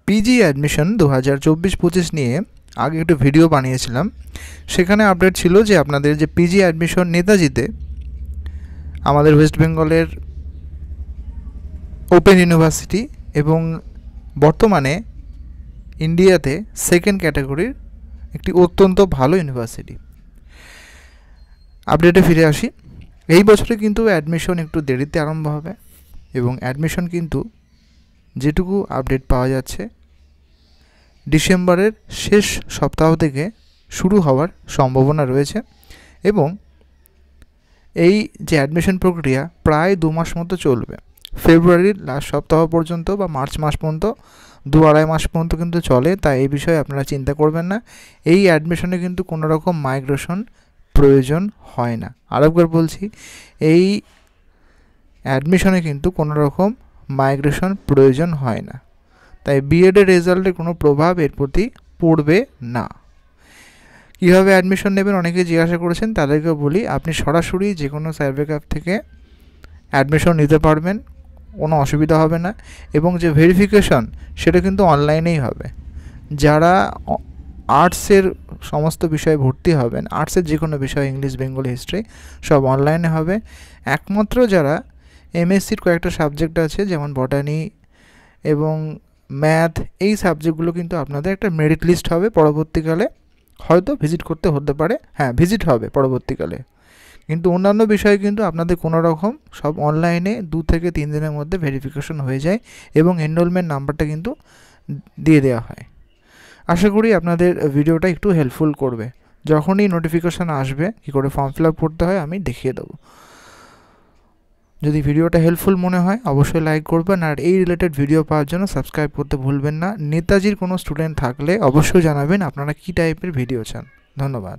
PG admission 2024-25 নিয়ে আগে একটু ভিডিও বানিয়েছিলাম। সেখানে আপডেট ছিল যে আপনাদের যে পিজি অ্যাডমিশন নেতাজিতে আমাদের ওয়েস্ট বেঙ্গলের ওপেন ইউনিভার্সিটি এবং বর্তমানে ইন্ডিয়াতে সেকেন্ড ক্যাটাগরির একটি অত্যন্ত ভালো ইউনিভার্সিটি। আপডেটে ফিরে আসি। এই বছরে কিন্তু অ্যাডমিশন একটু দেরিতে আরম্ভ হবে এবং অ্যাডমিশন কিন্তু যেটুকু আপডেট পাওয়া যাচ্ছে ডিসেম্বরের শেষ সপ্তাহ থেকে শুরু হওয়ার সম্ভাবনা রয়েছে এবং এই যে অ্যাডমিশন প্রক্রিয়া প্রায় 2 মাস মতো চলবে। ফেব্রুয়ারির লাস্ট সপ্তাহ পর্যন্ত বা মার্চ মাস পর্যন্ত 2-2.5 মাস পর্যন্ত কিন্তু চলে। তাই এই বিষয়ে আপনারা চিন্তা করবেন না। এই অ্যাডমিশনে কিন্তু কোনো রকম মাইগ্রেশন প্রয়োজন হয় না। আরেকবার বলছি, এই অ্যাডমিশনে কিন্তু কোনো রকম মাইগ্রেশন প্রয়োজন হয় না। তাই বিএডের রেজাল্টের কোনো প্রভাব এর প্রতি পড়বে না। কীভাবে অ্যাডমিশন নেবেন অনেকে জিজ্ঞাসা করেছেন, তাদেরকে বলি আপনি সরাসরি যে কোনো সার্ভে ক্যাফ থেকে অ্যাডমিশন নিতে পারবেন, কোনো অসুবিধা হবে না। এবং যে ভেরিফিকেশন সেটা কিন্তু অনলাইনেই হবে। যারা আর্টসের সমস্ত বিষয়ে ভর্তি হবেন, আর্টসের যে কোনো বিষয় ইংলিশ, বেঙ্গলি, হিস্ট্রি সব অনলাইনে হবে। একমাত্র যারা এমএসসির কয়েকটা সাবজেক্ট আছে যেমন বটানি এবং ম্যাথ, এই সাবজেক্টগুলো কিন্তু আপনাদের একটা মেরিট লিস্ট হবে, পরবর্তীকালে হয়তো ভিজিট করতে হতে পারে। হ্যাঁ, ভিজিট হবে পরবর্তীকালে, কিন্তু অন্যান্য বিষয়ে কিন্তু আপনাদের কোনো রকম সব অনলাইনে 2 থেকে 3 দিনের মধ্যে ভেরিফিকেশন হয়ে যায় এবং এনরোলমেন্ট নাম্বারটা কিন্তু দিয়ে দেওয়া হয়। আশা করি আপনাদের ভিডিওটা একটু হেল্পফুল করবে। যখনই নোটিফিকেশান আসবে কী করে ফর্ম ফিল আপ করতে হয় আমি দেখিয়ে দেবো। যদি ভিডিওটা হেল্পফুল মনে হয় অবশ্যই লাইক করবেন, আর এই রিলেটেড ভিডিও পাওয়ার জন্য সাবস্ক্রাইব করতে ভুলবেন না। নেতাজির কোনো স্টুডেন্ট থাকলে অবশ্যই জানাবেন আপনারা কী টাইপের ভিডিও চান। ধন্যবাদ।